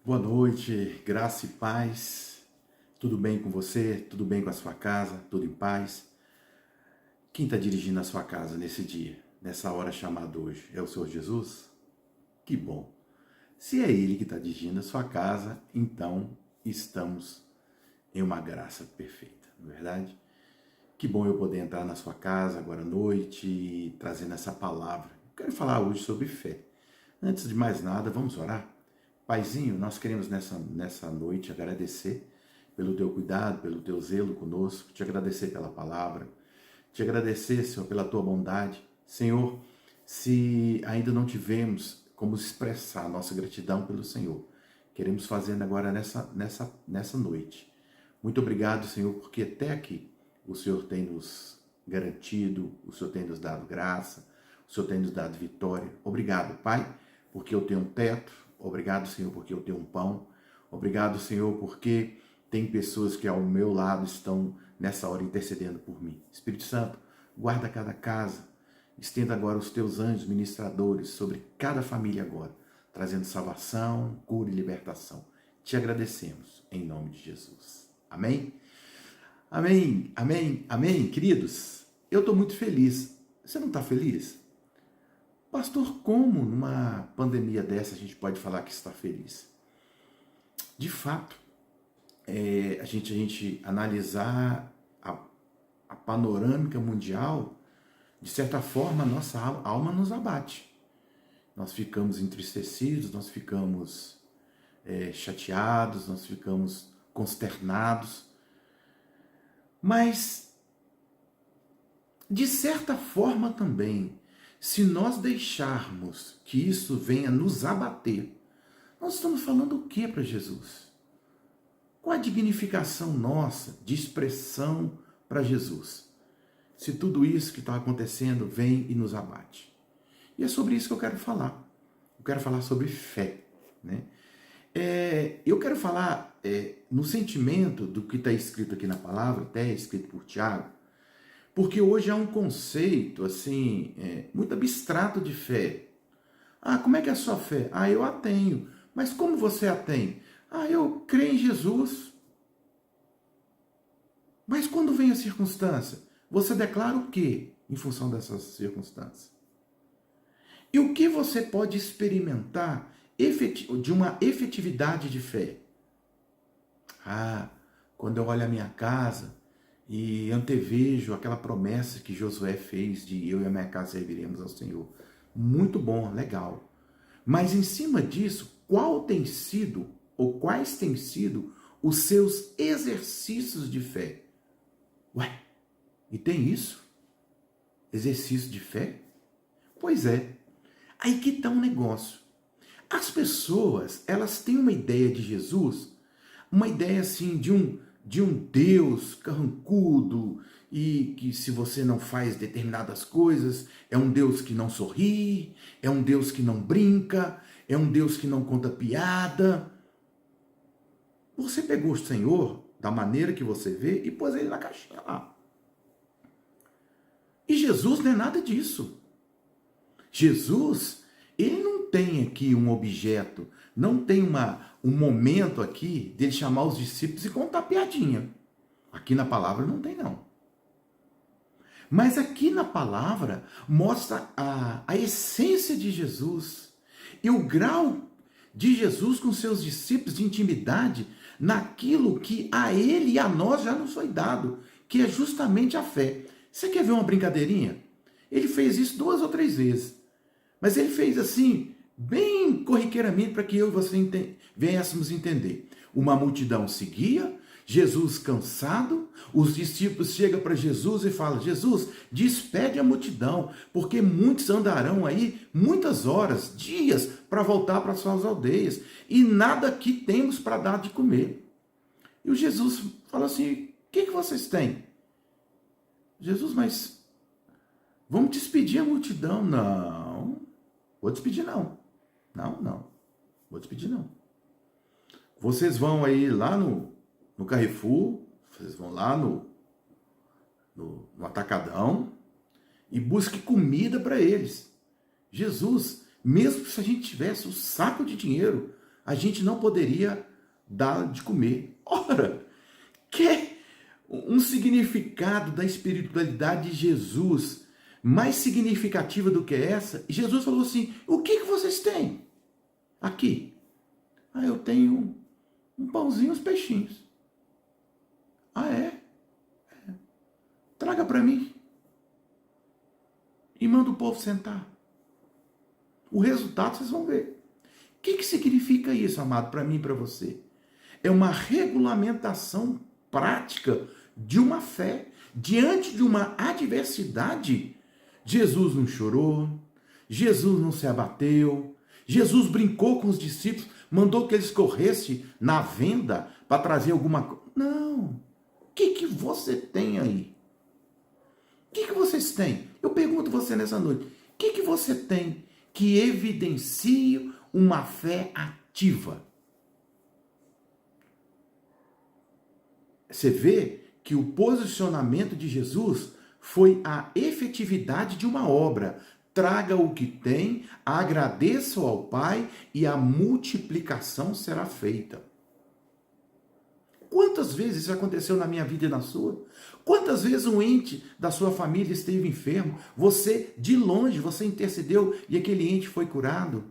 Boa noite, graça e paz. Tudo bem com você? Tudo bem com a sua casa? Tudo em paz? Quem está dirigindo a sua casa nesse dia, nessa hora chamada hoje? É o Senhor Jesus? Que bom! Se é Ele que está dirigindo a sua casa, então estamos em uma graça perfeita, não é verdade? Que bom eu poder entrar na sua casa agora à noite, trazendo essa palavra. Eu quero falar hoje sobre fé. Antes de mais nada, vamos orar? Paizinho, nós queremos nessa noite agradecer pelo teu cuidado, pelo teu zelo conosco, te agradecer pela palavra, te agradecer, Senhor, pela tua bondade. Senhor, se ainda não tivemos como expressar a nossa gratidão pelo Senhor, queremos fazendo agora nessa noite. Muito obrigado, Senhor, porque até aqui o Senhor tem nos garantido, o Senhor tem nos dado graça, o Senhor tem nos dado vitória. Obrigado, Pai, porque eu tenho um teto. Obrigado, Senhor, porque eu tenho um pão. Obrigado, Senhor, porque tem pessoas que ao meu lado estão nessa hora intercedendo por mim. Espírito Santo, guarda cada casa. Estenda agora os teus anjos ministradores sobre cada família agora, trazendo salvação, cura e libertação. Te agradecemos em nome de Jesus. Amém? Amém, amém, amém, queridos. Eu estou muito feliz. Você não está feliz? Pastor, como numa pandemia dessa a gente pode falar que está feliz? De fato, a gente analisar a panorâmica mundial, de certa forma, a nossa alma nos abate. Nós ficamos entristecidos, nós ficamos chateados, nós ficamos consternados. Mas, de certa forma também, se nós deixarmos que isso venha nos abater, nós estamos falando o que para Jesus? Qual a dignificação nossa de expressão para Jesus? Se tudo isso que está acontecendo vem e nos abate. E é sobre isso que eu quero falar. Eu quero falar sobre fé, né? Eu quero falar no sentimento do que está escrito aqui na palavra, até escrito por Tiago, porque hoje há um conceito assim muito abstrato de fé. Ah, como é que é a sua fé? Ah, eu a tenho. Mas como você a tem? Ah, eu creio em Jesus. Mas quando vem a circunstância, você declara o quê em função dessas circunstâncias? E o que você pode experimentar de uma efetividade de fé? Ah, quando eu olho a minha casa e antevejo aquela promessa que Josué fez de eu e a minha casa serviremos ao Senhor. Muito bom, legal. Mas em cima disso, qual tem sido ou quais têm sido os seus exercícios de fé? Ué, e tem isso? Exercício de fé? Pois é. Aí que está um negócio. As pessoas, elas têm uma ideia de Jesus, uma ideia assim de um Deus carrancudo e que se você não faz determinadas coisas, é um Deus que não sorri, é um Deus que não brinca, é um Deus que não conta piada. Você pegou o Senhor da maneira que você vê e pôs ele na caixinha lá. E Jesus não é nada disso. Jesus, ele não tem aqui um objeto, não tem um momento aqui dele chamar os discípulos e contar piadinha. Aqui na palavra não tem, não. Mas aqui na palavra mostra a essência de Jesus e o grau de Jesus com seus discípulos de intimidade naquilo que a ele e a nós já nos foi dado, que é justamente a fé. Você quer ver uma brincadeirinha? Ele fez isso 2 ou 3 vezes. Mas ele fez assim, bem corriqueiramente, para que eu e você venhamos entender. Uma multidão seguia, Jesus cansado, os discípulos chegam para Jesus e falam: Jesus, despede a multidão, porque muitos andarão aí muitas horas, dias, para voltar para suas aldeias, e nada aqui temos para dar de comer. E o Jesus fala assim: o que vocês têm? Jesus, mas vamos despedir a multidão? Não, vou despedir não. Não, vou despedir não. Vocês vão aí lá no Carrefour, vocês vão lá no Atacadão e busque comida para eles. Jesus, mesmo se a gente tivesse um saco de dinheiro, a gente não poderia dar de comer. Ora, quer um significado da espiritualidade de Jesus mais significativa do que essa? E Jesus falou assim: o que vocês têm aqui? Ah, eu tenho um pãozinho e uns peixinhos. Ah, é? Traga para mim. E manda o povo sentar. O resultado vocês vão ver. O que significa isso, amado, para mim e para você? É uma regulamentação prática de uma fé. Diante de uma adversidade, Jesus não chorou, Jesus não se abateu, Jesus brincou com os discípulos, mandou que eles corressem na venda para trazer alguma coisa. Não. O que você tem aí? O que vocês têm? Eu pergunto você nessa noite. O que você tem que evidencie uma fé ativa? Você vê que o posicionamento de Jesus foi a efetividade de uma obra. Traga o que tem, agradeça ao Pai e a multiplicação será feita. Quantas vezes isso aconteceu na minha vida e na sua? Quantas vezes um ente da sua família esteve enfermo? Você, de longe, você intercedeu e aquele ente foi curado?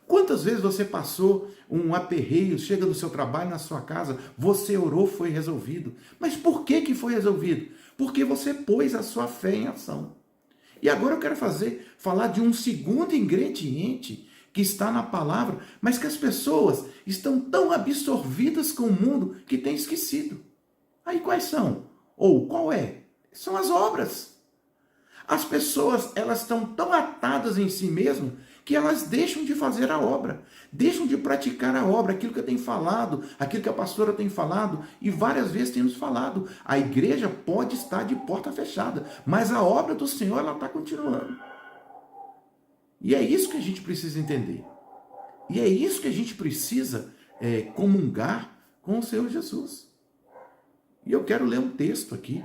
Quantas vezes você passou um aperreio, chega do seu trabalho, na sua casa, você orou, foi resolvido. Mas por que foi resolvido? Porque você pôs a sua fé em ação. E agora eu quero falar de um segundo ingrediente que está na palavra, mas que as pessoas estão tão absorvidas com o mundo que têm esquecido. Aí quais são? Ou qual é? São as obras. As pessoas, elas estão tão atadas em si mesmas que elas deixam de fazer a obra, deixam de praticar a obra, aquilo que eu tenho falado, aquilo que a pastora tem falado e várias vezes temos falado. A igreja pode estar de porta fechada, mas a obra do Senhor, ela está continuando. E é isso que a gente precisa entender. E é isso que a gente precisa comungar com o Senhor Jesus. E eu quero ler um texto aqui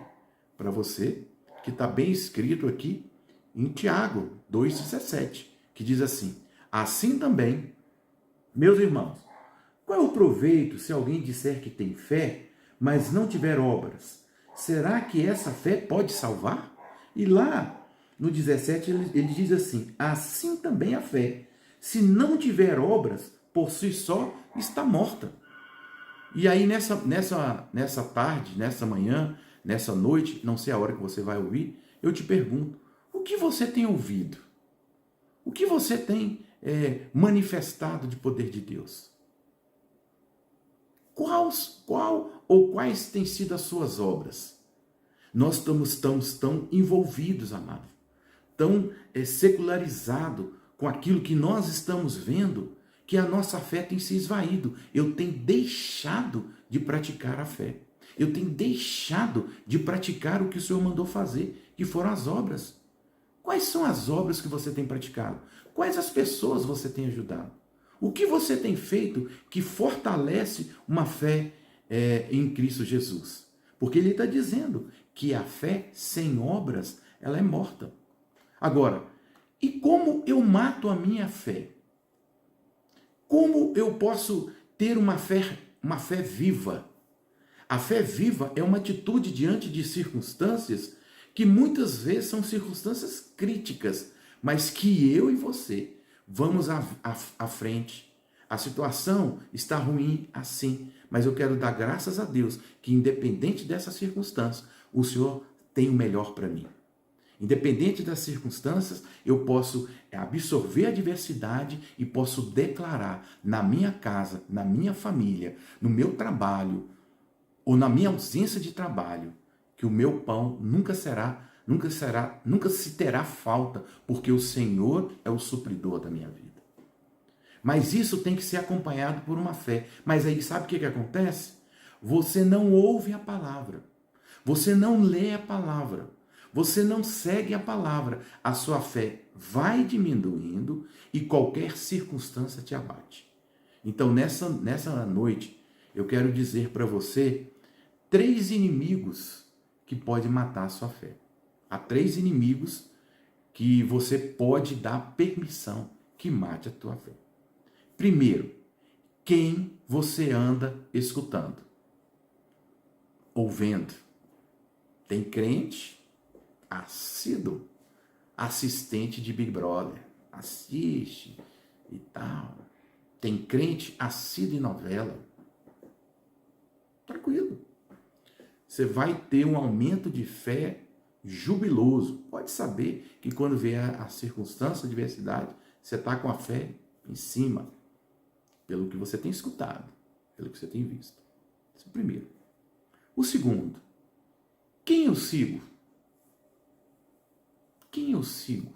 para você, que está bem escrito aqui em Tiago 2,17, que diz assim: assim também, meus irmãos, qual é o proveito se alguém disser que tem fé, mas não tiver obras? Será que essa fé pode salvar? E lá no 17 ele diz assim: assim também a fé, se não tiver obras, por si só está morta. E aí nessa tarde, nessa manhã, nessa noite, não sei a hora que você vai ouvir, eu te pergunto: o que você tem ouvido? O que você tem manifestado de poder de Deus? Quais têm sido as suas obras? Nós estamos tão envolvidos, amado, tão secularizados com aquilo que nós estamos vendo, que a nossa fé tem se esvaído. Eu tenho deixado de praticar a fé. Eu tenho deixado de praticar o que o Senhor mandou fazer, que foram as obras. Quais são as obras que você tem praticado? Quais as pessoas você tem ajudado? O que você tem feito que fortalece uma fé em Cristo Jesus? Porque ele está dizendo que a fé sem obras, ela é morta. Agora, e como eu mato a minha fé? Como eu posso ter uma fé viva? A fé viva é uma atitude diante de circunstâncias que muitas vezes são circunstâncias críticas, mas que eu e você vamos à frente. A situação está ruim assim, mas eu quero dar graças a Deus que, independente dessa circunstância, o Senhor tem o melhor para mim. Independente das circunstâncias, eu posso absorver a adversidade e posso declarar na minha casa, na minha família, no meu trabalho ou na minha ausência de trabalho, que o meu pão nunca se terá falta, porque o Senhor é o supridor da minha vida. Mas isso tem que ser acompanhado por uma fé. Mas aí sabe o que acontece? Você não ouve a palavra. Você não lê a palavra. Você não segue a palavra. A sua fé vai diminuindo e qualquer circunstância te abate. Então, nessa noite, eu quero dizer para você 3 inimigos que podem matar a sua fé. Há 3 inimigos que você pode dar permissão que mate a tua fé. Primeiro, quem você anda escutando ou vendo. Tem crente assíduo, assistente de Big Brother, assiste e tal. Tem crente assíduo em novela. Tranquilo. Você vai ter um aumento de fé jubiloso. Pode saber que quando vier a circunstância, a adversidade, você está com a fé em cima, pelo que você tem escutado, pelo que você tem visto. Esse é o primeiro. O segundo, quem eu sigo? Quem eu sigo?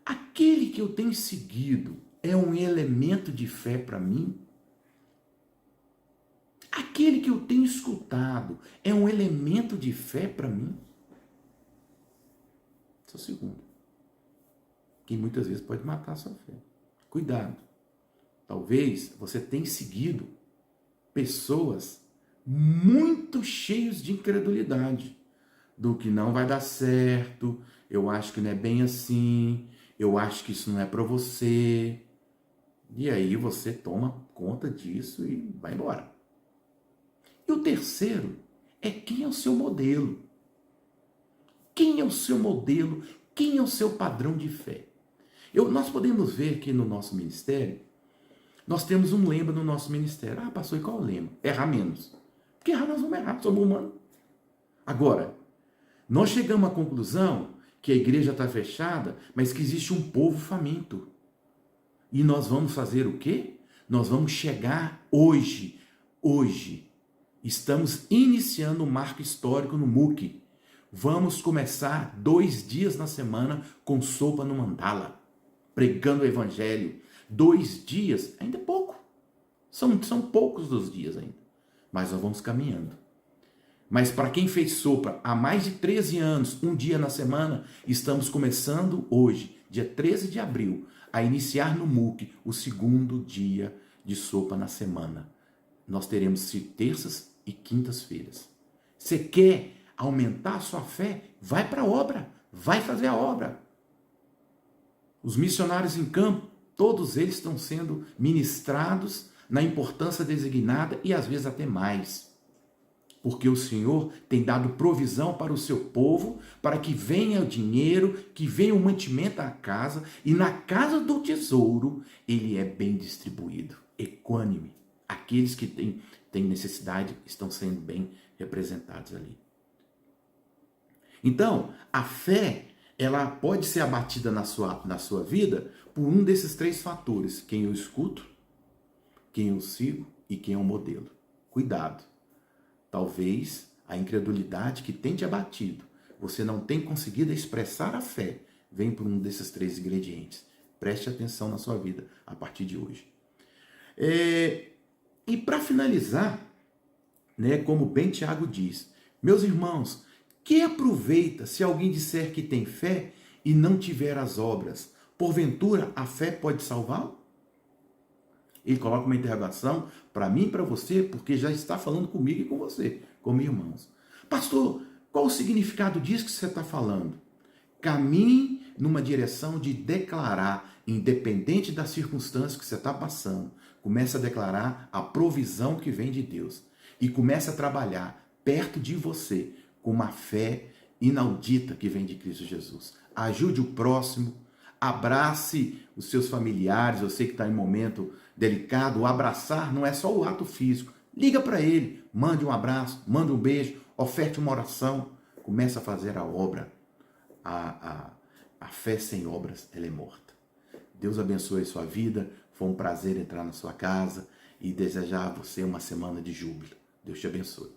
Aquele que eu tenho seguido é um elemento de fé para mim? Aquele que eu tenho escutado é um elemento de fé para mim? Esse é o segundo. Que muitas vezes pode matar a sua fé. Cuidado. Talvez você tenha seguido pessoas muito cheias de incredulidade. Do que não vai dar certo, eu acho que não é bem assim, eu acho que isso não é para você. E aí você toma conta disso e vai embora. E o terceiro é quem é o seu modelo. Quem é o seu modelo? Quem é o seu padrão de fé? Nós podemos ver que no nosso ministério, nós temos um lema no nosso ministério. Ah, pastor, e qual é o lema? Errar menos. Porque errar nós vamos errar, somos humanos. Agora, nós chegamos à conclusão que a igreja está fechada, mas que existe um povo faminto. E nós vamos fazer o quê? Nós vamos chegar hoje. Estamos iniciando um marco histórico no MUC. Vamos começar 2 dias na semana com sopa no mandala, pregando o evangelho. 2 dias, ainda é pouco. São poucos os dias ainda. Mas nós vamos caminhando. Mas para quem fez sopa há mais de 13 anos, 1 dia na semana, estamos começando hoje, dia 13 de abril, a iniciar no MUC o 2º dia de sopa na semana. Nós teremos terças e quintas-feiras. Você quer aumentar a sua fé? Vai para a obra, vai fazer a obra. Os missionários em campo, todos eles estão sendo ministrados na importância designada e às vezes até mais. Porque o Senhor tem dado provisão para o seu povo, para que venha o dinheiro, que venha o mantimento à casa, e na casa do tesouro ele é bem distribuído, equânime. Aqueles que têm necessidade estão sendo bem representados ali. Então, a fé, ela pode ser abatida na sua vida por um desses 3 fatores: quem eu escuto, quem eu sigo e quem é o modelo. Cuidado. Talvez a incredulidade que tem te abatido, você não tem conseguido expressar a fé, vem por um desses 3 ingredientes. Preste atenção na sua vida a partir de hoje. E para finalizar, como bem Tiago diz, meus irmãos, que aproveita se alguém disser que tem fé e não tiver as obras? Porventura a fé pode salvá-lo? Ele coloca uma interrogação para mim e para você, porque já está falando comigo e com você, como irmãos. Pastor, qual o significado disso que você está falando? Caminhe numa direção de declarar, independente da circunstância que você está passando, comece a declarar a provisão que vem de Deus e comece a trabalhar perto de você com uma fé inaudita que vem de Cristo Jesus. Ajude o próximo, abrace os seus familiares. Eu sei que está em momento delicado. O abraçar não é só o ato físico. Liga para ele, mande um abraço, mande um beijo, oferte uma oração. Comece a fazer a obra. A fé sem obras, ela é morta. Deus abençoe a sua vida. Foi um prazer entrar na sua casa e desejar a você uma semana de júbilo. Deus te abençoe.